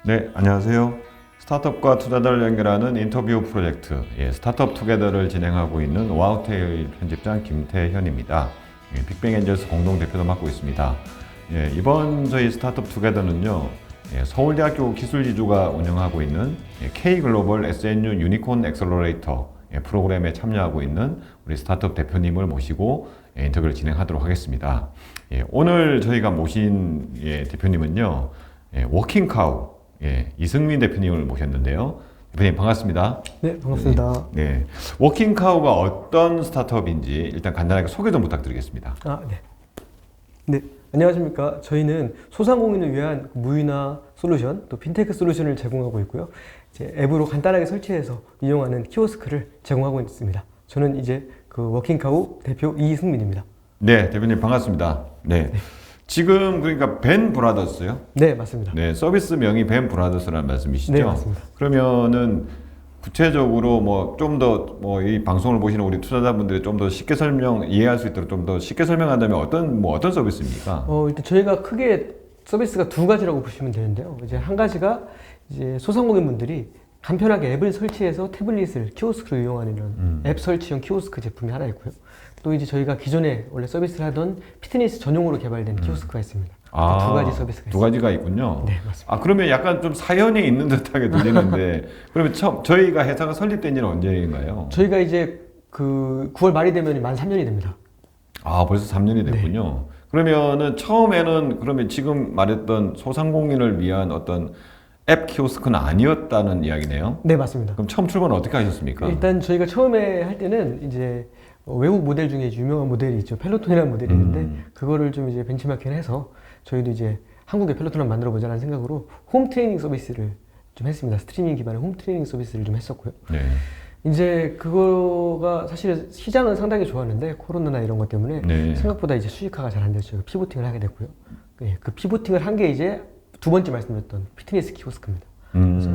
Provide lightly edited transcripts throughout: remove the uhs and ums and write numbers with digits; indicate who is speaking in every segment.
Speaker 1: 네, 안녕하세요. 스타트업과 투자자를 연결하는 인터뷰 프로젝트 스타트업 투게더를 진행하고 있는 와우테일 편집장 김태현입니다. 빅뱅 엔젤스 공동대표도 맡고 있습니다. 이번 저희 스타트업 투게더는요, 서울대학교 기술지주가 운영하고 있는 K글로벌 SNU 유니콘 엑셀러레이터 프로그램에 참여하고 있는 우리 스타트업 대표님을 모시고 인터뷰를 진행하도록 하겠습니다. 오늘 저희가 모신 대표님은요, 워킹카우 이승민 대표님을 모셨는데요. 대표님 반갑습니다.
Speaker 2: 네, 반갑습니다.
Speaker 1: 네, 워킹카우가 어떤 스타트업인지 일단 간단하게 소개 좀 부탁드리겠습니다.
Speaker 2: 네. 네, 안녕하십니까. 저희는 소상공인을 위한 무인화 솔루션, 또 핀테크 솔루션을 제공하고 있고요. 이제 앱으로 간단하게 설치해서 이용하는 키오스크를 제공하고 있습니다. 저는 이제 그 워킹카우 대표 이승민입니다.
Speaker 1: 네, 대표님 반갑습니다. 네. 지금 그러니까 벤 브라더스요?
Speaker 2: 네, 맞습니다.
Speaker 1: 네, 서비스명이 벤 브라더스라는 말씀이시죠?
Speaker 2: 네, 맞습니다.
Speaker 1: 그러면은 구체적으로 뭐 좀 더 뭐 이 방송을 보시는 우리 투자자분들이 좀 더 쉽게 이해할 수 있도록 좀 더 쉽게 설명한다면 어떤 서비스입니까?
Speaker 2: 일단 저희가 크게 서비스가 두 가지라고 보시면 되는데요. 이제 한 가지가 이제 소상공인분들이 간편하게 앱을 설치해서 태블릿을 키오스크로 이용하는 이런 앱 설치형 키오스크 제품이 하나 있고요. 또 이제 저희가 기존에 원래 서비스를 하던 피트니스 전용으로 개발된 키오스크가 있습니다. 두 가지 서비스가 있습니다.
Speaker 1: 두 가지가 있군요.
Speaker 2: 네, 맞습니다.
Speaker 1: 그러면 약간 좀 사연이 있는 듯하게 들리는데 그러면 저희가 회사가 설립된 지는 언제인가요?
Speaker 2: 저희가 이제 그 9월 말이 되면 만 3년이 됩니다.
Speaker 1: 벌써 3년이 됐군요. 그러면은 처음에는 그러면 지금 말했던 소상공인을 위한 어떤 앱 키오스크는 아니었다는 이야기네요.
Speaker 2: 네, 맞습니다.
Speaker 1: 그럼 처음 출발은 어떻게 하셨습니까?
Speaker 2: 일단 저희가 처음에 할 때는 이제 외국 모델 중에 유명한 모델이 있죠. 펠로톤이라는 모델이 있는데 그거를 좀 이제 벤치마킹을 해서 저희도 이제 한국의 펠로톤을 만들어 보자는 생각으로 홈 트레이닝 서비스를 좀 했습니다. 스트리밍 기반의 홈 트레이닝 서비스를 좀 했었고요.
Speaker 1: 네.
Speaker 2: 이제 그거가 사실 시장은 상당히 좋았는데 코로나나 이런 것 때문에
Speaker 1: 네.
Speaker 2: 생각보다 이제 수익화가 잘 안 돼서 피보팅을 하게 됐고요. 그 피보팅을 한 게 이제 두 번째 말씀드렸던 피트니스 키오스크입니다. 그래서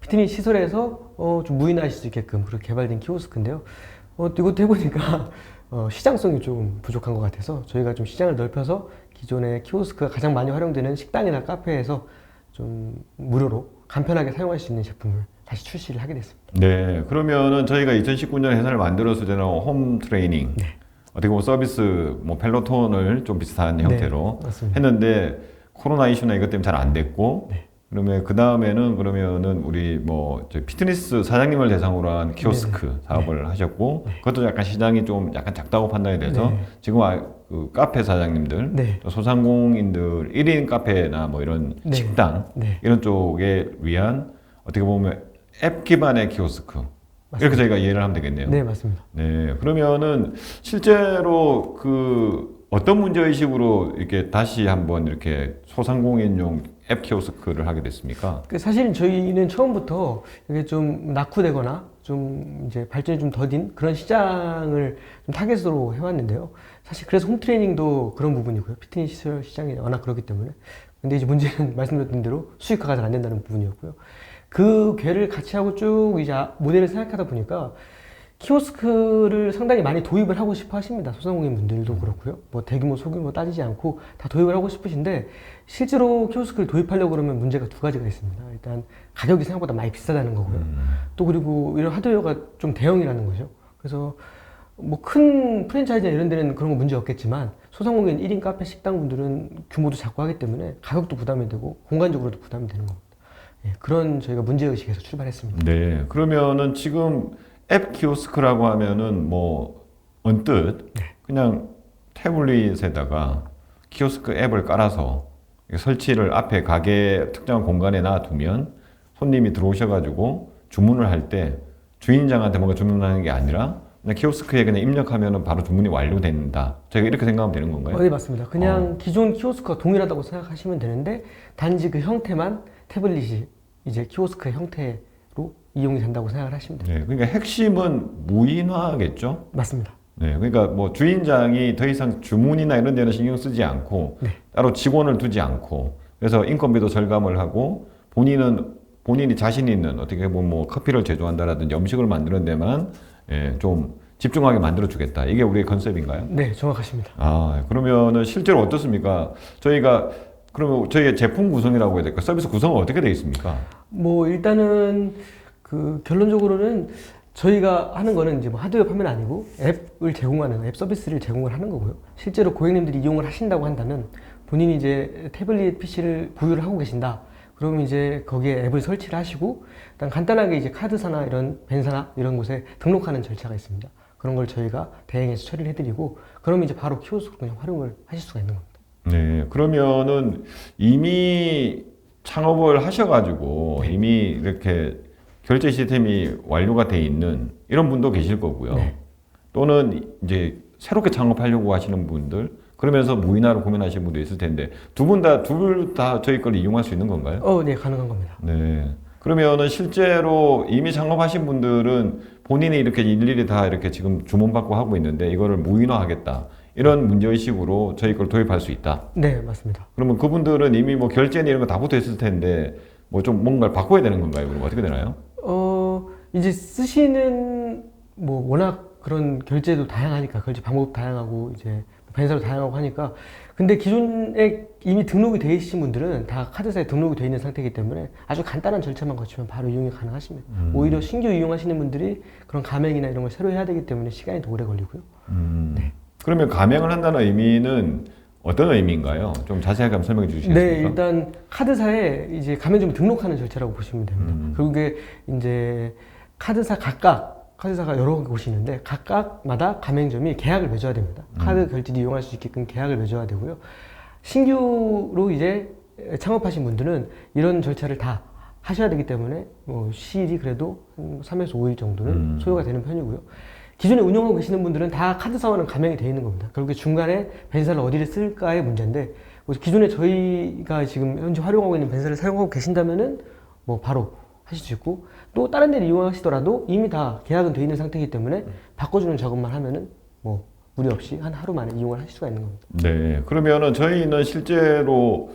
Speaker 2: 피트니스 시설에서 좀 무인화하실 수 있게끔 그렇게 개발된 키오스크인데요. 이것도 해보니까 시장성이 좀 부족한 것 같아서 저희가 좀 시장을 넓혀서 기존의 키오스크가 가장 많이 활용되는 식당이나 카페에서 좀 무료로 간편하게 사용할 수 있는 제품을 다시 출시를 하게 됐습니다.
Speaker 1: 네. 그러면은 저희가 2019년 회사를 만들었을 때는 홈 트레이닝,
Speaker 2: 네.
Speaker 1: 어떻게 보면 서비스 뭐 펠로톤을 좀 비슷한 형태로
Speaker 2: 맞습니다.
Speaker 1: 했는데 코로나 이슈나 이것 때문에 잘 안 됐고
Speaker 2: 네.
Speaker 1: 그러면 그 다음에는 그러면은 우리 뭐 피트니스 사장님을 대상으로 한 키오스크 사업을 하셨고 그것도 약간 시장이 좀 약간 작다고 판단이 돼서 지금 그 카페 사장님들 또 소상공인들 1인 카페나 뭐 이런 식당 이런 쪽에 위한 어떻게 보면 앱 기반의 키오스크 이렇게 저희가 이해를 하면 되겠네요.
Speaker 2: 네, 맞습니다.
Speaker 1: 네, 그러면은 실제로 그 어떤 문제의식으로 이렇게 다시 한번 이렇게 소상공인용 앱 키오스크를 하게 됐습니까?
Speaker 2: 사실 저희는 처음부터 이게 좀 낙후되거나 좀 이제 발전이 좀 더딘 그런 시장을 좀 타겟으로 해왔는데요. 사실 그래서 홈트레이닝도 그런 부분이고요. 피트니스 시설 시장이 워낙 그렇기 때문에. 근데 이제 문제는 말씀드렸던 대로 수익화가 잘 안 된다는 부분이었고요. 그 궤를 같이 하고 쭉 이제 모델을 생각하다 보니까 키오스크를 상당히 많이 도입을 하고 싶어 하십니다. 소상공인 분들도 그렇고요. 뭐 대규모, 소규모 따지지 않고 다 도입을 하고 싶으신데 실제로 키오스크를 도입하려고 그러면 문제가 두 가지가 있습니다. 일단 가격이 생각보다 많이 비싸다는 거고요. 또 그리고 이런 하드웨어가 좀 대형이라는 거죠. 그래서 뭐 큰 프랜차이즈나 이런 데는 그런 거 문제 없겠지만 소상공인 1인 카페 식당 분들은 규모도 작고 하기 때문에 가격도 부담이 되고 공간적으로도 부담이 되는 겁니다. 그런 저희가 문제의식에서 출발했습니다.
Speaker 1: 네, 그러면은 지금 앱 키오스크라고 하면은 뭐 언뜻 그냥 태블릿에다가 키오스크 앱을 깔아서 설치를 앞에 가게 특정한 공간에 놔두면 손님이 들어오셔가지고 주문을 할 때 주인장한테 뭔가 주문하는 게 아니라 그냥 키오스크에 그냥 입력하면은 바로 주문이 완료된다. 저희가 이렇게 생각하면 되는 건가요?
Speaker 2: 네, 맞습니다. 그냥 기존 키오스크와 동일하다고 생각하시면 되는데 단지 그 형태만 태블릿이 이제 키오스크의 형태로 이용이 된다고 생각을 하시면 됩니다.
Speaker 1: 네, 그러니까 핵심은 무인화겠죠?
Speaker 2: 맞습니다.
Speaker 1: 네, 그러니까 뭐 주인장이 더 이상 주문이나 이런 데는 신경 쓰지 않고 따로 직원을 두지 않고 그래서 인건비도 절감을 하고 본인이 자신 있는 어떻게 보면 뭐 커피를 제조한다라든지 음식을 만드는 데만 좀 집중하게 만들어 주겠다. 이게 우리의 컨셉인가요?
Speaker 2: 네, 정확하십니다.
Speaker 1: 그러면은 실제로 어떻습니까? 저희가 그러면 저희의 제품 구성이라고 해야 될까? 서비스 구성은 어떻게 되어 있습니까?
Speaker 2: 뭐 일단은 그 결론적으로는 저희가 하는 거는 이제 뭐 하드웨어 판매는 아니고 앱을 제공하는 앱 서비스를 제공을 하는 거고요. 실제로 고객님들이 이용을 하신다고 한다면 본인이 이제 태블릿 PC를 보유를 하고 계신다. 그러면 이제 거기에 앱을 설치를 하시고 일단 간단하게 이제 카드사나 이런 벤사나 이런 곳에 등록하는 절차가 있습니다. 그런 걸 저희가 대행해서 처리를 해드리고 그러면 이제 바로 키오스크로 그냥 활용을 하실 수가 있는 겁니다.
Speaker 1: 네, 그러면은 이미 창업을 하셔가지고 이미 이렇게 결제 시스템이 완료가 돼 있는 이런 분도 계실 거고요.
Speaker 2: 네.
Speaker 1: 또는 이제 새롭게 창업하려고 하시는 분들, 그러면서 무인화를 고민하시는 분도 있을 텐데 둘 다 저희 걸 이용할 수 있는 건가요?
Speaker 2: 네, 가능한 겁니다.
Speaker 1: 네. 그러면은 실제로 이미 창업하신 분들은 본인이 이렇게 일일이 다 이렇게 지금 주문받고 하고 있는데 이거를 무인화하겠다. 이런 문제의식으로 저희 걸 도입할 수 있다.
Speaker 2: 네, 맞습니다.
Speaker 1: 그러면 그분들은 이미 뭐 결제나 이런 거 다 붙어 있을 텐데 뭐 좀 뭔가를 바꿔야 되는 건가요? 그럼 어떻게 되나요?
Speaker 2: 이제 쓰시는 뭐 워낙 그런 결제도 다양하니까 결제 방법 다양하고 이제 벤사도 다양하고 하니까 근데 기존에 이미 등록이 되어 있으신 분들은 다 카드사에 등록이 되어 있는 상태이기 때문에 아주 간단한 절차만 거치면 바로 이용이 가능하십니다. 오히려 신규 이용하시는 분들이 그런 가맹이나 이런 걸 새로 해야 되기 때문에 시간이 더 오래 걸리고요. 네.
Speaker 1: 그러면 가맹을 한다는 의미는 어떤 의미인가요? 좀 자세하게 한번 설명해 주시겠습니까?
Speaker 2: 네, 일단 카드사에 이제 가맹점 등록하는 절차라고 보시면 됩니다. 그리고 이게 이제 카드사가 여러 곳이 있는데 각각마다 가맹점이 계약을 맺어야 됩니다. 카드 결제를 이용할 수 있게끔 계약을 맺어야 되고요. 신규로 이제 창업하신 분들은 이런 절차를 다 하셔야 되기 때문에 뭐 시일이 그래도 한 3에서 5일 정도는 소요가 되는 편이고요. 기존에 운영하고 계시는 분들은 다 카드사와는 가맹이 되어 있는 겁니다. 결국에 중간에 벤사를 어디를 쓸까의 문제인데 뭐 기존에 저희가 지금 현재 활용하고 있는 벤사를 사용하고 계신다면은 뭐 바로 하실 수 있고 또 다른 데를 이용하시더라도 이미 다 계약은 되어 있는 상태이기 때문에 바꿔주는 작업만 하면은 뭐 무리 없이 한 하루 만에 이용을 하실 수가 있는 겁니다.
Speaker 1: 네, 그러면은 저희는 실제로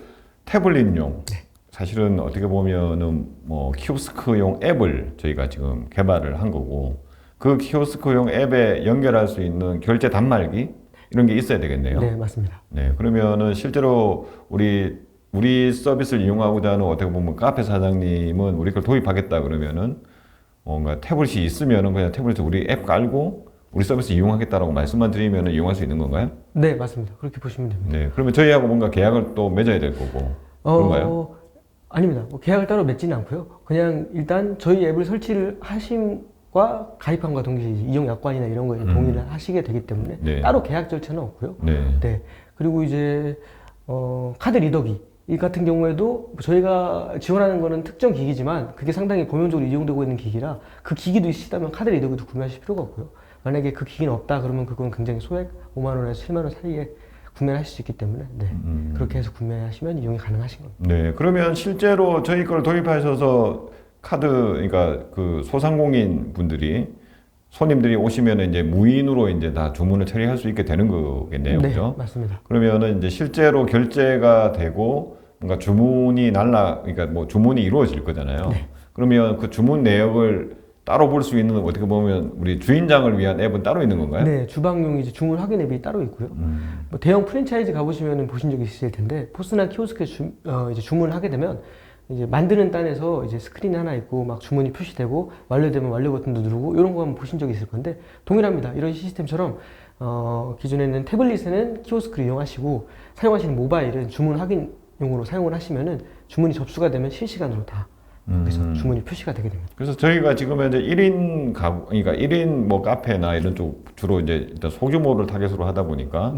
Speaker 1: 태블릿용 사실은 어떻게 보면은 뭐 키오스크용 앱을 저희가 지금 개발을 한 거고 그 키오스크용 앱에 연결할 수 있는 결제 단말기 이런 게 있어야 되겠네요.
Speaker 2: 네, 맞습니다.
Speaker 1: 네, 그러면은 실제로 우리 서비스를 이용하고자 하는 어떻게 보면 카페 사장님은 우리 걸 도입하겠다 그러면은 뭔가 태블릿이 있으면은 그냥 태블릿에 우리 앱 깔고 우리 서비스 이용하겠다라고 말씀만 드리면은 이용할 수 있는 건가요?
Speaker 2: 네, 맞습니다. 그렇게 보시면 됩니다.
Speaker 1: 네, 그러면 저희하고 뭔가 계약을 또 맺어야 될 거고 그런가요?
Speaker 2: 아닙니다. 뭐 계약을 따로 맺지는 않고요. 그냥 일단 저희 앱을 설치를 하심과 가입함과 동시에 이용 약관이나 이런 거에 동의를 하시게 되기 때문에
Speaker 1: 네.
Speaker 2: 따로 계약 절차는 없고요.
Speaker 1: 네.
Speaker 2: 네. 그리고 이제 카드 리더기 이 같은 경우에도 저희가 지원하는 거는 특정 기기지만 그게 상당히 범용적으로 이용되고 있는 기기라 그 기기도 있으시다면 카드 리더기도 구매하실 필요가 없고요. 만약에 그 기기는 없다 그러면 그건 굉장히 소액 5만 원에서 7만 원 사이에 구매를 하실 수 있기 때문에 네. 그렇게 해서 구매하시면 이용이 가능하신 겁니다.
Speaker 1: 네, 그러면 실제로 저희 걸 도입하셔서 그러니까 그 소상공인 분들이 손님들이 오시면 이제 무인으로 이제 다 주문을 처리할 수 있게 되는 거겠네요,
Speaker 2: 네,
Speaker 1: 그죠?
Speaker 2: 맞습니다.
Speaker 1: 그러면은 이제 실제로 결제가 되고 뭔가 그러니까 뭐 주문이 이루어질 거잖아요.
Speaker 2: 네.
Speaker 1: 그러면 그 주문 내역을 따로 볼 수 있는 어떻게 보면 우리 주인장을 위한 앱은 따로 있는 건가요?
Speaker 2: 네, 주방용 이제 주문 확인 앱이 따로 있고요. 뭐 대형 프랜차이즈 가보시면 보신 적이 있으실 텐데 포스나 키오스크에 이제 주문을 하게 되면 이제 만드는 단에서 이제 스크린이 하나 있고 막 주문이 표시되고 완료되면 완료 버튼도 누르고 이런 거 한번 보신 적이 있을 건데 동일합니다. 이런 시스템처럼 기존에는 태블릿에는 키오스크를 이용하시고 사용하시는 모바일은 주문 확인용으로 사용을 하시면은 주문이 접수가 되면 실시간으로 다 그래서 주문이 표시가 되게 됩니다.
Speaker 1: 그래서 저희가 지금 현재 1인 그러니까 1인 뭐 카페나 이런 쪽 주로 이제 일단 소규모를 타겟으로 하다 보니까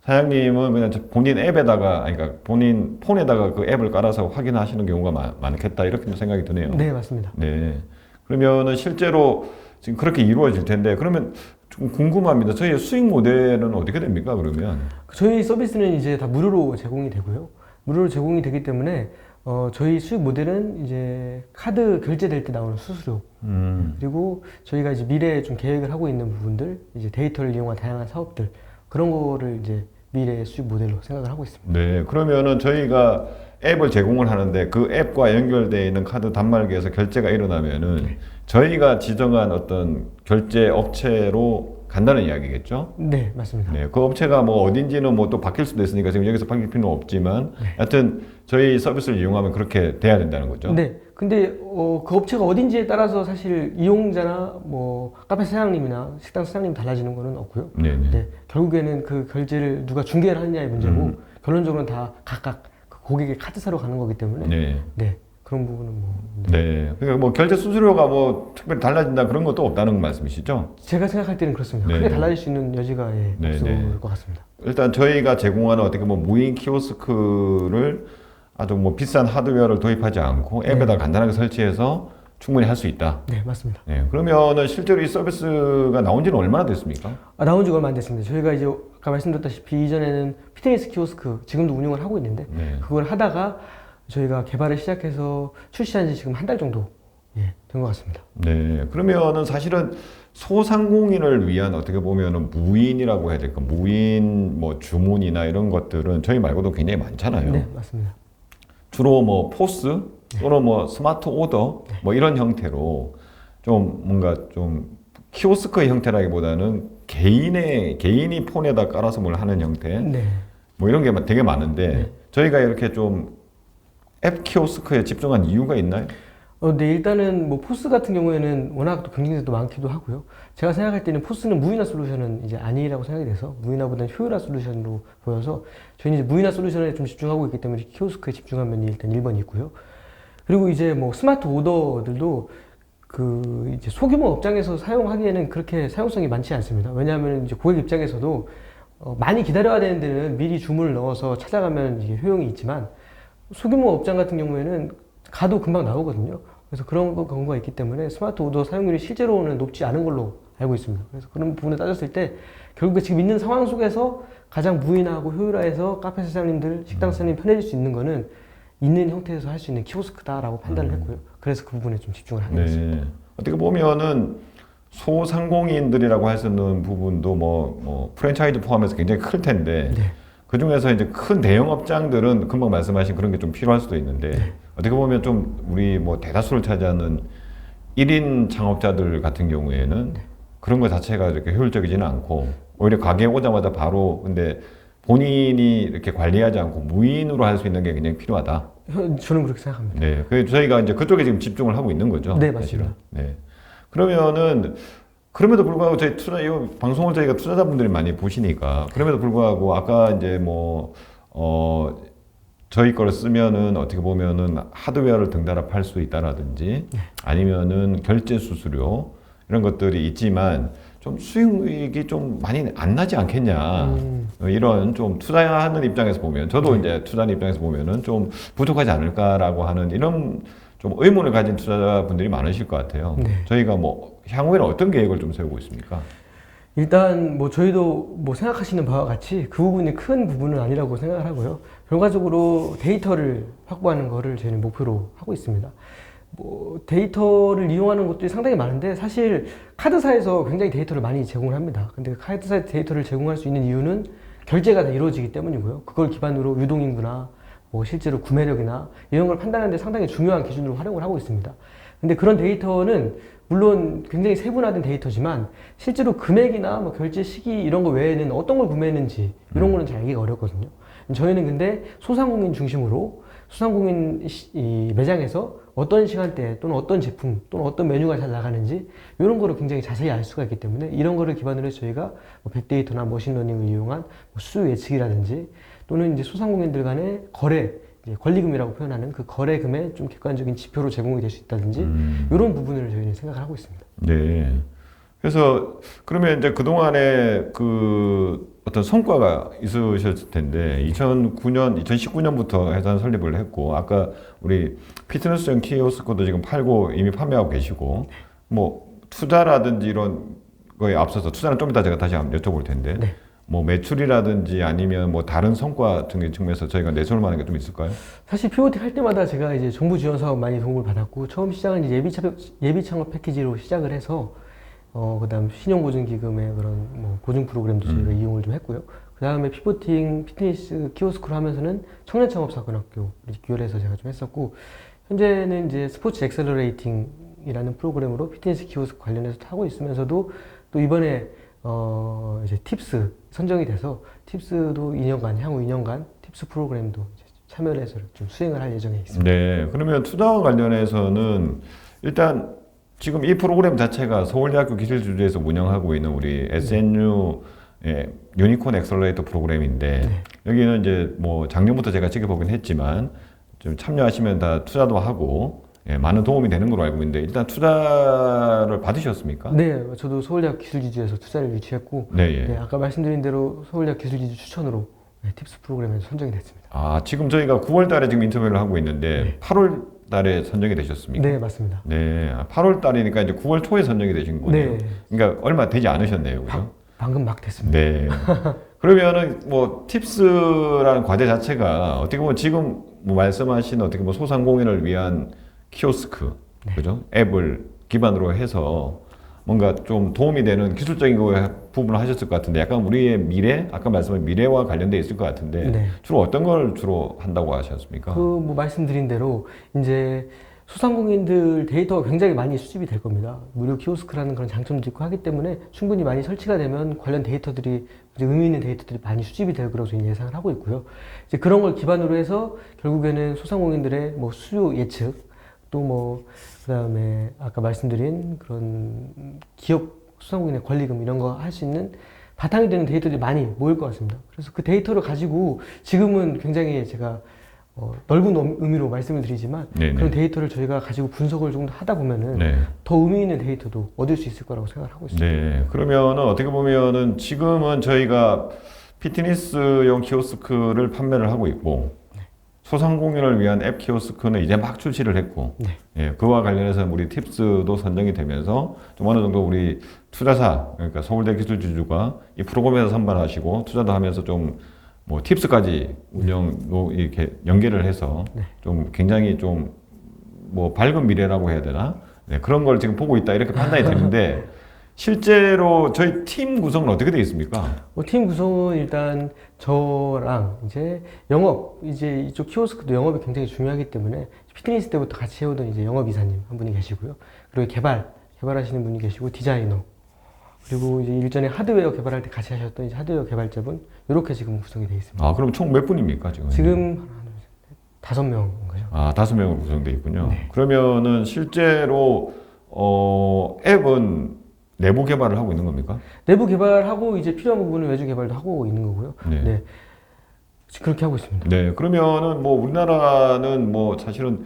Speaker 1: 사장님은 그냥 본인 앱에다가 그러니까 본인 폰에다가 그 앱을 깔아서 확인하시는 경우가 많겠다 이렇게 생각이 드네요.
Speaker 2: 네, 맞습니다.
Speaker 1: 네. 그러면은 실제로 지금 그렇게 이루어질 텐데 그러면 좀 궁금합니다. 저희의 수익 모델은 어떻게 됩니까? 그러면
Speaker 2: 저희 서비스는 이제 다 무료로 제공이 되고요. 무료로 제공이 되기 때문에 저희 수익 모델은 이제 카드 결제될 때 나오는 수수료 그리고 저희가 이제 미래에 좀 계획을 하고 있는 부분들 이제 데이터를 이용한 다양한 사업들 그런 거를 이제 미래의 수익 모델로 생각을 하고 있습니다.
Speaker 1: 네, 그러면은 저희가 앱을 제공을 하는데 그 앱과 연결되어 있는 카드 단말기에서 결제가 일어나면은 저희가 지정한 어떤 결제 업체로 간다는 이야기겠죠?
Speaker 2: 네, 맞습니다.
Speaker 1: 네, 그 업체가 뭐 어딘지는 뭐 또 바뀔 수도 있으니까 지금 여기서 바뀔 필요는 없지만 하여튼 저희 서비스를 이용하면 그렇게 돼야 된다는 거죠.
Speaker 2: 네. 근데 그 업체가 어딘지에 따라서 사실 이용자나 뭐 카페 사장님이나 식당 사장님 달라지는 거는 없고요.
Speaker 1: 네네.
Speaker 2: 네. 결국에는 그 결제를 누가 중개를 하느냐의 문제고 결론적으로는 다 각각 그 고객의 카드사로 가는 거기 때문에
Speaker 1: 네.
Speaker 2: 네. 그런 부분은 뭐
Speaker 1: 네. 그러니까 뭐 결제 수수료가 뭐 특별히 달라진다 그런 것도 없다는 말씀이시죠?
Speaker 2: 제가 생각할 때는 그렇습니다.
Speaker 1: 네.
Speaker 2: 크게 달라질 수 있는 여지가
Speaker 1: 네,
Speaker 2: 없을
Speaker 1: 네.
Speaker 2: 것 같습니다.
Speaker 1: 일단 저희가 제공하는 어떻게 뭐 무인 키오스크를 아주 뭐 비싼 하드웨어를 도입하지 않고 앱에다 간단하게 설치해서 충분히 할 수 있다.
Speaker 2: 네, 맞습니다.
Speaker 1: 네. 그러면은 실제로 이 서비스가 나온 지는 얼마나 됐습니까?
Speaker 2: 나온 지가 얼마 안 됐습니다. 저희가 이제 아까 말씀드렸다시피 이전에는 피트니스 키오스크 지금도 운영을 하고 있는데
Speaker 1: 네.
Speaker 2: 그걸 하다가 저희가 개발을 시작해서 출시한 지 지금 한 달 정도 된 것 같습니다.
Speaker 1: 네. 그러면은 사실은 소상공인을 위한 어떻게 보면은 무인이라고 해야 될까? 무인 뭐 주문이나 이런 것들은 저희 말고도 굉장히 많잖아요.
Speaker 2: 네, 맞습니다.
Speaker 1: 주로 뭐 포스 또는 뭐 스마트 오더 뭐 이런 형태로 좀 뭔가 좀 키오스크 형태라기보다는 개인이 폰에다 깔아서 뭘 하는 형태
Speaker 2: 네.
Speaker 1: 뭐 이런 게 되게 많은데 저희가 이렇게 좀 앱 키오스크에 집중한 이유가 있나요?
Speaker 2: 네, 일단은 뭐 포스 같은 경우에는 워낙 또 경쟁자도 많기도 하고요. 제가 생각할 때는 포스는 무인화 솔루션은 이제 아니라고 생각이 돼서 무인화보다는 효율화 솔루션으로 보여서 저희는 이제 무인화 솔루션에 좀 집중하고 있기 때문에 키오스크에 집중한 면이 일단 1번이 있고요. 그리고 이제 뭐 스마트 오더들도 그 이제 소규모 업장에서 사용하기에는 그렇게 사용성이 많지 않습니다. 왜냐하면 이제 고객 입장에서도 많이 기다려야 되는 데는 미리 주문을 넣어서 찾아가면 이게 효용이 있지만 소규모 업장 같은 경우에는 가도 금방 나오거든요. 그래서 그런 경우가 있기 때문에 스마트 오더 사용률이 실제로는 높지 않은 걸로 알고 있습니다. 그래서 그런 부분을 따졌을 때 결국에 지금 있는 상황 속에서 가장 무인하고 효율화해서 카페 사장님들, 식당 사장님 편해질 수 있는 거는 있는 형태에서 할 수 있는 키오스크다라고 판단을 했고요. 그래서 그 부분에 좀 집중을 하게 됐습니다.
Speaker 1: 네. 어떻게 보면은 소상공인들이라고 할 수 있는 부분도 뭐 프랜차이즈 포함해서 굉장히 클 텐데
Speaker 2: 네.
Speaker 1: 그 중에서 이제 큰 대형 업장들은 금방 말씀하신 그런 게 좀 필요할 수도 있는데 어떻게 보면 좀 우리 뭐 대다수를 차지하는 1인 창업자들 같은 경우에는 그런 것 자체가 이렇게 효율적이지는 않고 오히려 가게에 오자마자 바로 근데 본인이 이렇게 관리하지 않고 무인으로 할 수 있는 게 굉장히 필요하다.
Speaker 2: 저는 그렇게 생각합니다.
Speaker 1: 네. 그래서 저희가 이제 그쪽에 지금 집중을 하고 있는 거죠.
Speaker 2: 네,
Speaker 1: 사실은.
Speaker 2: 맞습니다.
Speaker 1: 네. 그러면은 그럼에도 불구하고 저희 이 방송을 저희가 투자자분들이 많이 보시니까 그럼에도 불구하고 아까 이제 저희 거를 쓰면은 어떻게 보면은 하드웨어를 등달아 팔 수 있다라든지 아니면은 결제 수수료 이런 것들이 있지만 좀 수익이 좀 많이 안 나지 않겠냐 이런 좀 투자하는 입장에서 보면 저도 이제 투자하는 입장에서 보면은 좀 부족하지 않을까라고 하는 이런 좀 의문을 가진 투자자분들이 많으실 것 같아요.
Speaker 2: 네.
Speaker 1: 저희가 뭐 향후에는 어떤 계획을 좀 세우고 있습니까?
Speaker 2: 일단 뭐 저희도 뭐 생각하시는 바와 같이 그 부분이 큰 부분은 아니라고 생각을 하고요. 결과적으로 데이터를 확보하는 거를 저희는 목표로 하고 있습니다. 뭐 데이터를 이용하는 것들이 상당히 많은데 사실 카드사에서 굉장히 데이터를 많이 제공을 합니다. 근데 카드사 데이터를 제공할 수 있는 이유는 결제가 다 이루어지기 때문이고요. 그걸 기반으로 유동인구나 뭐 실제로 구매력이나 이런 걸 판단하는 데 상당히 중요한 기준으로 활용을 하고 있습니다. 근데 그런 데이터는 물론 굉장히 세분화된 데이터지만 실제로 금액이나 뭐 결제 시기 이런 거 외에는 어떤 걸 구매했는지 이런 거는 잘 알기가 어렵거든요. 저희는 근데 소상공인 중심으로 소상공인 이 매장에서 어떤 시간대 또는 어떤 제품 또는 어떤 메뉴가 잘 나가는지 이런 거를 굉장히 자세히 알 수가 있기 때문에 이런 거를 기반으로 해서 저희가 뭐 빅데이터나 머신러닝을 이용한 뭐 수요 예측이라든지 또는 이제 소상공인들 간의 거래 이제 권리금이라고 표현하는 그 거래금의 좀 객관적인 지표로 제공이 될 수 있다든지 이런 부분을 저희는 생각을 하고 있습니다.
Speaker 1: 네. 그래서 그러면 이제 그동안에 그 어떤 성과가 있으셨을 텐데 2019년부터 회사 설립을 했고 아까 우리 피트니스용 키오스크도 지금 팔고 이미 판매하고 계시고 뭐 투자라든지 이런 거에 앞서서 투자는 좀 이따 제가 다시 한번 여쭤볼 텐데
Speaker 2: 네.
Speaker 1: 뭐 매출이라든지 아니면 뭐 다른 성과 등의 측면에서 저희가 내세울 만한 게 좀 있을까요?
Speaker 2: 사실 피보팅 할 때마다 제가 이제 정부 지원 사업 많이 도움을 받았고 처음 시작은 이제 예비 창업 패키지로 시작을 해서 그다음 신용보증기금의 그런 뭐 보증 프로그램도 저희가 이용을 좀 했고요. 그다음에 피보팅 피트니스 키오스크로 하면서는 청년창업사관학교 기획해서 제가 좀 했었고 현재는 이제 스포츠 엑셀러레이팅이라는 프로그램으로 피트니스 키오스크 관련해서 하고 있으면서도 또 이번에 이제 팁스 선정이 돼서 팁스도 2년간 향후 2년간 팁스 프로그램도 이제 참여를 해서 좀 수행을 할 예정에 있습니다.
Speaker 1: 네, 그러면 투자와 관련해서는 일단 지금 이 프로그램 자체가 서울대학교 기술주주에서 운영하고 있는 우리 SNU 유니콘 엑셀러레이터 프로그램인데
Speaker 2: 네.
Speaker 1: 여기는 이제 뭐 작년부터 제가 지켜보긴 했지만 좀 참여하시면 다 투자도 하고 많은 도움이 되는 걸로 알고 있는데 일단 투자를 받으셨습니까?
Speaker 2: 네, 저도 서울대학 기술지주에서 투자를 유치했고,
Speaker 1: 네, 예.
Speaker 2: 네, 아까 말씀드린 대로 서울대학 기술지주 추천으로 팁스 프로그램에서 선정이 됐습니다.
Speaker 1: 아, 지금 저희가 9월 달에 지금 인터뷰를 하고 있는데 8월 달에 선정이 되셨습니까?
Speaker 2: 네, 맞습니다.
Speaker 1: 네, 8월 달이니까 이제 9월 초에 선정이 되신 거네요.
Speaker 2: 네.
Speaker 1: 그러니까 얼마 되지 않으셨네요, 그죠?
Speaker 2: 방금 막 됐습니다.
Speaker 1: 네. 그러면은 뭐 팁스라는 과제 자체가 어떻게 보면 지금 뭐 말씀하신 어떻게 보면 소상공인을 위한 키오스크, 그죠? 앱을 기반으로 해서 뭔가 좀 도움이 되는 기술적인 부분을 하셨을 것 같은데 약간 우리의 미래, 아까 말씀한 미래와 관련돼 있을 것 같은데
Speaker 2: 네.
Speaker 1: 주로 어떤 걸 주로 한다고 하셨습니까?
Speaker 2: 뭐 말씀드린 대로 이제 소상공인들 데이터가 굉장히 많이 수집이 될 겁니다. 무료 키오스크라는 그런 장점도 있고 하기 때문에 충분히 많이 설치가 되면 관련 데이터들이 이제 의미 있는 데이터들이 많이 수집이 될 거라고 저희는 예상을 하고 있고요. 이제 그런 걸 기반으로 해서 결국에는 소상공인들의 뭐 수요 예측 또 뭐 그다음에 아까 말씀드린 그런 기업 소상공인의 권리금 이런 거 할 수 있는 바탕이 되는 데이터들이 많이 모일 것 같습니다. 그래서 그 데이터를 가지고 지금은 굉장히 제가 넓은 의미로 말씀을 드리지만
Speaker 1: 네네.
Speaker 2: 그런 데이터를 저희가 가지고 분석을 좀 더 하다 보면은
Speaker 1: 네.
Speaker 2: 더 의미 있는 데이터도 얻을 수 있을 거라고 생각을 하고 있습니다.
Speaker 1: 네. 그러면은 어떻게 보면은 지금은 저희가 피트니스용 키오스크를 판매를 하고 있고 소상공인을 위한 앱 키오스크는 이제 막 출시를 했고
Speaker 2: 네.
Speaker 1: 예, 그와 관련해서 우리 팁스도 선정이 되면서 좀 어느 정도 우리 투자사 그러니까 서울대 기술주주가 이 프로그램에서 선발하시고 투자도 하면서 좀 뭐 팁스까지 운영도 이렇게 연계를 해서
Speaker 2: 네.
Speaker 1: 좀 굉장히 좀 뭐 밝은 미래라고 해야 되나 네, 그런 걸 지금 보고 있다 이렇게 판단이 되는데 실제로 저희 팀 구성은 어떻게 되어 있습니까?
Speaker 2: 팀 구성은 일단 저랑 이제 영업 이제 이쪽 키오스크도 영업이 굉장히 중요하기 때문에 피트니스 때부터 같이 해오던 이제 영업 이사님 한 분이 계시고요. 그리고 개발하시는 분이 계시고 디자이너 그리고 이제 일전에 하드웨어 개발할 때 같이 하셨던 이제 하드웨어 개발자분 이렇게 지금 구성이 되어 있습니다.
Speaker 1: 아, 그럼 총 몇 분입니까, 지금?
Speaker 2: 지금 하나, 둘, 셋, 5명인 거죠.
Speaker 1: 아, 5명으로 구성되어 있군요.
Speaker 2: 네.
Speaker 1: 그러면은 실제로 앱은 내부 개발을 하고 있는 겁니까?
Speaker 2: 내부 개발하고 이제 필요한 부분은 외주 개발도 하고 있는 거고요.
Speaker 1: 네.
Speaker 2: 네. 그렇게 하고 있습니다.
Speaker 1: 네, 그러면은 뭐 우리나라는 뭐 사실은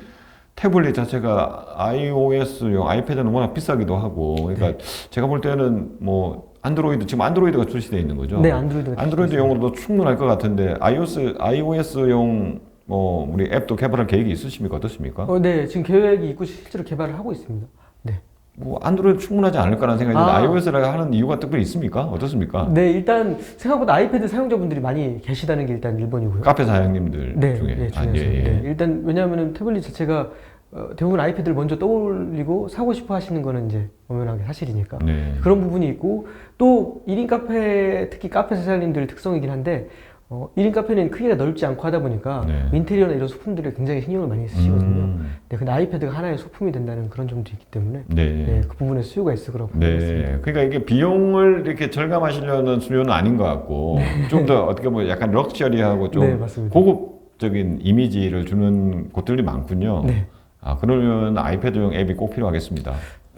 Speaker 1: 태블릿 자체가 iOS용 아이패드는 워낙 비싸기도 하고, 그러니까 제가 볼 때는 뭐 안드로이드 지금 안드로이드가 출시되어 있는 거죠.
Speaker 2: 네, 안드로이드가
Speaker 1: 안드로이드용으로도 충분할 것 같은데 iOS용 뭐 우리 앱도 개발할 계획이 있으십니까? 어떻습니까?
Speaker 2: 네, 지금 계획이 있고 실제로 개발을 하고 있습니다. 네.
Speaker 1: 뭐 안드로이드 충분하지 않을까라는 생각이 드는데
Speaker 2: 아.
Speaker 1: iOS를 하는 이유가 특별히 있습니까? 어떻습니까?
Speaker 2: 네, 일단 생각보다 아이패드 사용자분들이 많이 계시다는 게 일단 1번이고요.
Speaker 1: 카페 사장님들
Speaker 2: 네,
Speaker 1: 중에
Speaker 2: 네,
Speaker 1: 아,
Speaker 2: 중에서.
Speaker 1: 예, 예.
Speaker 2: 네, 일단 왜냐하면 태블릿 자체가 대부분 아이패드를 먼저 떠올리고 사고 싶어 하시는 거는 이제 엄연하게 사실이니까
Speaker 1: 네.
Speaker 2: 그런 부분이 있고 또 1인 카페 특히 카페 사장님들 특성이긴 한데 1인 카페는 크기가 넓지 않고 하다 보니까
Speaker 1: 네.
Speaker 2: 인테리어나 이런 소품들에 굉장히 신경을 많이 쓰시거든요. 네, 근데 아이패드가 하나의 소품이 된다는 그런 점도 있기 때문에
Speaker 1: 네.
Speaker 2: 네, 그 부분에 수요가 있을 거라고 보고 있습니다.
Speaker 1: 네. 그러니까 이게 비용을 이렇게 절감하시려는 수요는 아닌 것 같고 좀 더 어떻게 보면 약간 럭셔리하고 좀
Speaker 2: 네, 맞습니다.
Speaker 1: 고급적인 이미지를 주는 곳들이 많군요.
Speaker 2: 네.
Speaker 1: 아, 그러면 아이패드용 앱이 꼭 필요하겠습니다.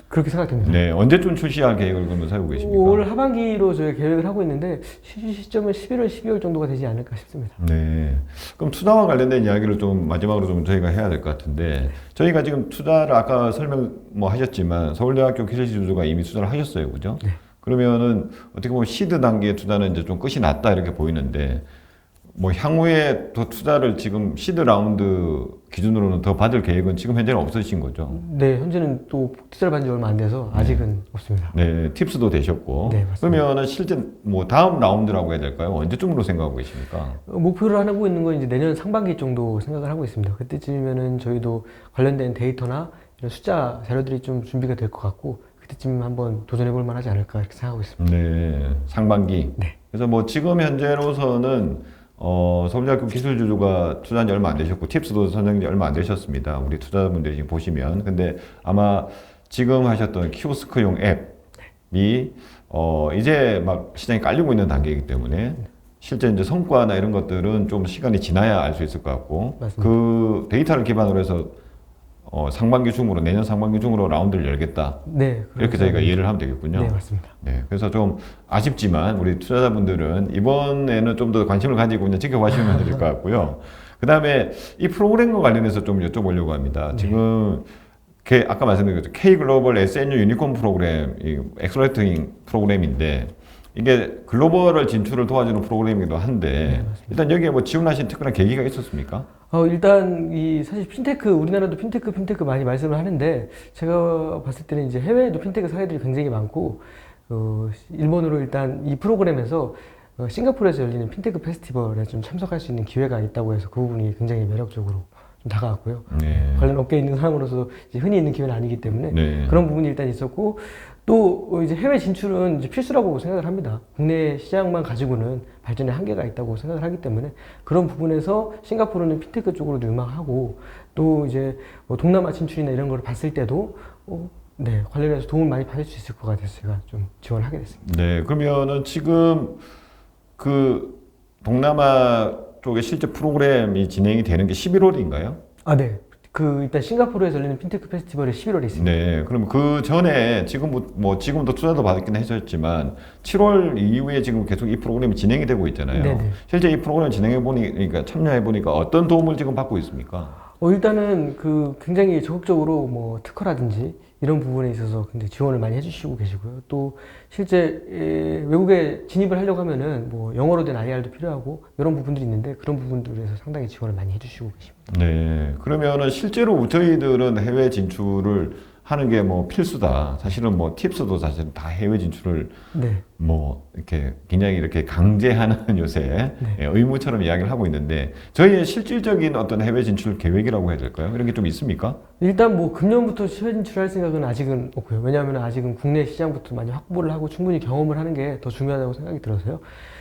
Speaker 2: 그렇게 생각됩니다.
Speaker 1: 네. 언제쯤 출시할 계획을 그러면 세우고 계십니까?
Speaker 2: 올 하반기로 저희 계획을 하고 있는데 시점은 11월, 12월 정도가 되지 않을까 싶습니다.
Speaker 1: 네. 그럼 투자와 관련된 이야기를 좀 마지막으로 좀 저희가 해야 될 것 같은데 저희가 지금 투자를 아까 설명 뭐 하셨지만 서울대학교 기술지주가 이미 투자를 하셨어요, 그죠?
Speaker 2: 네.
Speaker 1: 그러면은 어떻게 보면 시드 단계의 투자는 이제 좀 끝이 났다 이렇게 보이는데 뭐 향후에 더 투자를 지금 시드 라운드 기준으로는 더 받을 계획은 지금 현재는 없으신 거죠?
Speaker 2: 네, 현재는 또 투자를 받은 지 얼마 안 돼서 아직은 없습니다.
Speaker 1: 네, 팁스도 되셨고
Speaker 2: 네, 맞습니다.
Speaker 1: 그러면은 실제 뭐 다음 라운드라고 해야 될까요? 언제쯤으로 생각하고 계십니까?
Speaker 2: 목표를 하고 있는 건 이제 내년 상반기 정도 생각을 하고 있습니다. 그때쯤이면은 저희도 관련된 데이터나 이런 숫자 자료들이 좀 준비가 될 것 같고 그때쯤 한번 도전해 볼 만하지 않을까 이렇게 생각하고 있습니다.
Speaker 1: 네, 상반기.
Speaker 2: 네.
Speaker 1: 그래서 뭐 지금 현재로서는 서울대학교 기술주주가 투자한 지 얼마 안 되셨고 팁스도 선정한 지 얼마 안 되셨습니다. 우리 투자자분들이 지금 보시면 근데 아마 지금 하셨던 키오스크용 앱이 이제 막 시장이 깔리고 있는 단계이기 때문에 실제 이제 성과나 이런 것들은 좀 시간이 지나야 알 수 있을 것 같고
Speaker 2: 맞습니다.
Speaker 1: 그 데이터를 기반으로 해서 상반기 중으로 내년 상반기 중으로 라운드를 열겠다.
Speaker 2: 네,
Speaker 1: 이렇게 저희가 이해를 하면 되겠군요.
Speaker 2: 네, 맞습니다.
Speaker 1: 네, 그래서 좀 아쉽지만 우리 투자자분들은 이번에는 좀 더 관심을 가지고 그냥 지켜보시면 될 것 같고요. 그 다음에 이 프로그램과 관련해서 좀 여쭤보려고 합니다. 지금 아까 말씀드린 것처럼 K 글로벌 SNU 유니콘 프로그램, 이 엑셀러레이팅 프로그램인데 이게 글로벌을 진출을 도와주는 프로그램이기도 한데 일단 여기에 뭐 지원하신 특별한 계기가 있었습니까?
Speaker 2: 일단 사실 핀테크 우리나라도 핀테크 많이 말씀을 하는데 제가 봤을 때는 이제 해외에도 핀테크 사례들이 굉장히 많고 일본으로 일단 이 프로그램에서 싱가포르에서 열리는 핀테크 페스티벌에 좀 참석할 수 있는 기회가 있다고 해서 그 부분이 굉장히 매력적으로 좀 다가왔고요.
Speaker 1: 네.
Speaker 2: 관련 업계에 있는 사람으로서 이제 흔히 있는 기회는 아니기 때문에
Speaker 1: 네.
Speaker 2: 그런 부분이 일단 있었고 또 이제 해외 진출은 이제 필수라고 생각을 합니다. 국내 시장만 가지고는 발전의 한계가 있다고 생각을 하기 때문에 그런 부분에서 싱가포르는 핀테크 쪽으로도 유망하고 또 이제 뭐 동남아 진출이나 이런 걸 봤을 때도 네, 관련해서 도움을 많이 받을 수 있을 것 같아서 제가 좀 지원을 하게 됐습니다.
Speaker 1: 네, 그러면은 지금 그 동남아 쪽에 실제 프로그램이 진행이 되는 게 11월인가요?
Speaker 2: 네. 일단 싱가포르에서 열리는 핀테크 페스티벌이 11월에 있습니다.
Speaker 1: 네, 그럼 그 전에 지금도 투자도 받긴 하셨지만 7월 이후에 지금 계속 이 프로그램이 진행이 되고 있잖아요.
Speaker 2: 네네.
Speaker 1: 실제 이 프로그램 그러니까 참여해 보니까 어떤 도움을 지금 받고 있습니까?
Speaker 2: 일단은 굉장히 적극적으로 뭐 특허라든지 이런 부분에 있어서 굉장히 지원을 많이 해주시고 계시고요. 또 실제 외국에 진입을 하려고 하면은 뭐 영어로 된 IR도 필요하고 이런 부분들이 있는데 그런 부분들에서 상당히 지원을 많이 해주시고 계십니다.
Speaker 1: 네, 그러면은 실제로 저희들은 해외 진출을 하는 게 뭐 필수다. 사실은 뭐 팁스도 사실 다 해외 진출을
Speaker 2: 네.
Speaker 1: 뭐 이렇게 굉장히 이렇게 강제하는 요새 의무처럼 이야기를 하고 있는데 저희의 실질적인 어떤 해외 진출 계획이라고 해야 될까요? 이런 게 좀 있습니까?
Speaker 2: 일단 뭐 금년부터 해외 진출할 생각은 아직은 없고요. 왜냐하면 아직은 국내 시장부터 많이 확보를 하고 충분히 경험을 하는 게 더 중요하다고 생각이 들어서요.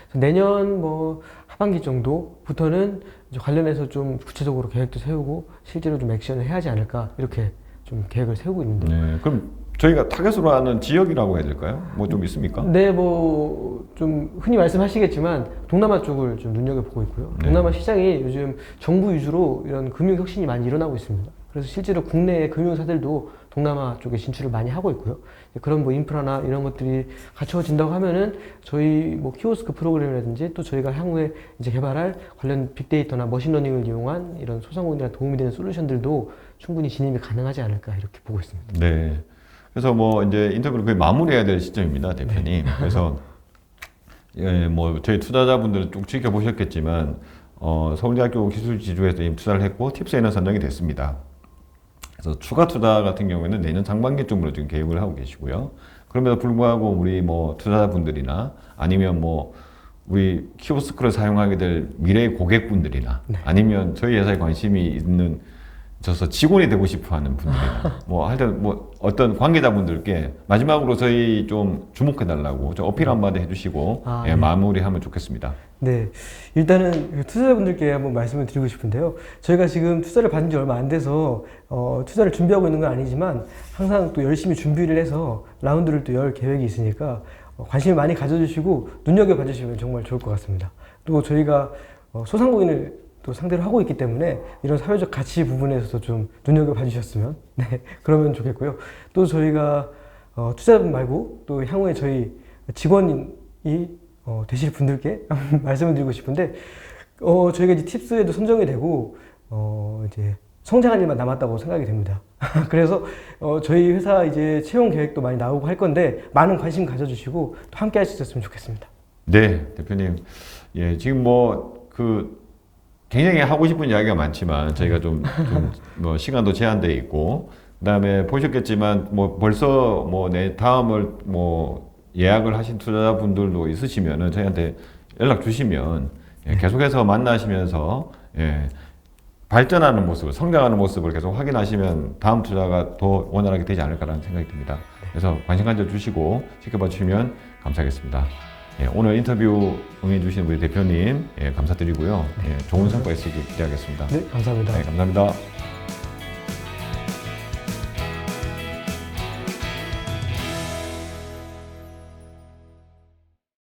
Speaker 2: 그래서 내년 뭐 하반기 정도부터는 이제 관련해서 좀 구체적으로 계획도 세우고 실제로 좀 액션을 해야 하지 않을까 이렇게 좀 계획을 세우고 있는데.
Speaker 1: 네, 그럼 저희가 타겟으로 하는 지역이라고 해야 될까요? 뭐 좀 있습니까?
Speaker 2: 네, 뭐 좀 흔히 말씀하시겠지만 동남아 쪽을 좀 눈여겨보고 있고요.
Speaker 1: 네.
Speaker 2: 동남아 시장이 요즘 정부 위주로 이런 금융 혁신이 많이 일어나고 있습니다. 그래서 실제로 국내 금융사들도 동남아 쪽에 진출을 많이 하고 있고요. 그런 뭐 인프라나 이런 것들이 갖춰진다고 하면은 저희 뭐 키오스크 프로그램이라든지 또 저희가 향후에 이제 개발할 관련 빅데이터나 머신러닝을 이용한 이런 소상공인들한테 도움이 되는 솔루션들도 충분히 진입이 가능하지 않을까 이렇게 보고 있습니다.
Speaker 1: 네. 그래서 뭐 이제 인터뷰를 거의 마무리해야 될 시점입니다, 대표님. 그래서 뭐 저희 투자자분들은 쭉 지켜보셨겠지만 서울대학교 기술지주에서 이미 투자를 했고 팁스에는 선정이 됐습니다. 그래서 추가 투자 같은 경우에는 내년 상반기쯤으로 지금 계획을 하고 계시고요. 그럼에도 불구하고 우리 뭐 투자자분들이나 아니면 뭐 우리 키오스크를 사용하게 될 미래의 고객분들이나 아니면 저희 회사에 관심이 있는 직원이 되고 싶어 하는 분들이나 뭐 하여튼 뭐 어떤 관계자분들께 마지막으로 저희 좀 주목해 달라고 좀 어필 한마디 해주시고
Speaker 2: 네.
Speaker 1: 마무리하면 좋겠습니다.
Speaker 2: 네, 일단은 투자자분들께 한번 말씀을 드리고 싶은데요. 저희가 지금 투자를 받은 지 얼마 안 돼서 투자를 준비하고 있는 건 아니지만 항상 또 열심히 준비를 해서 라운드를 또 열 계획이 있으니까 관심을 많이 가져주시고 눈여겨봐 주시면 정말 좋을 것 같습니다. 또 저희가 소상공인을 또 상대로 하고 있기 때문에 이런 사회적 가치 부분에서도 좀 눈여겨봐 주셨으면 그러면 좋겠고요. 또 저희가 투자자분 말고 또 향후에 저희 직원이 되실 분들께 말씀을 드리고 싶은데 저희가 이제 팁스에도 선정이 되고 이제 성장할 일만 남았다고 생각이 됩니다. 그래서 저희 회사 이제 채용 계획도 많이 나오고 할 건데 많은 관심 가져주시고 또 함께 할 수 있었으면 좋겠습니다.
Speaker 1: 네, 대표님. 예, 지금 굉장히 하고 싶은 이야기가 많지만 저희가 뭐 시간도 제한되어 있고 그다음에 보셨겠지만 뭐 벌써 내 다음을 예약을 하신 투자자분들도 있으시면은 저희한테 연락 주시면 계속해서 만나시면서 발전하는 모습을 성장하는 모습을 계속 확인하시면 다음 투자가 더 원활하게 되지 않을까라는 생각이 듭니다. 그래서 관심 가져주시고 지켜봐 주시면 감사하겠습니다. 오늘 인터뷰 응해주신 우리 대표님 감사드리고요. 좋은 성과 있으길 기대하겠습니다.
Speaker 2: 네, 감사합니다.
Speaker 1: 감사합니다.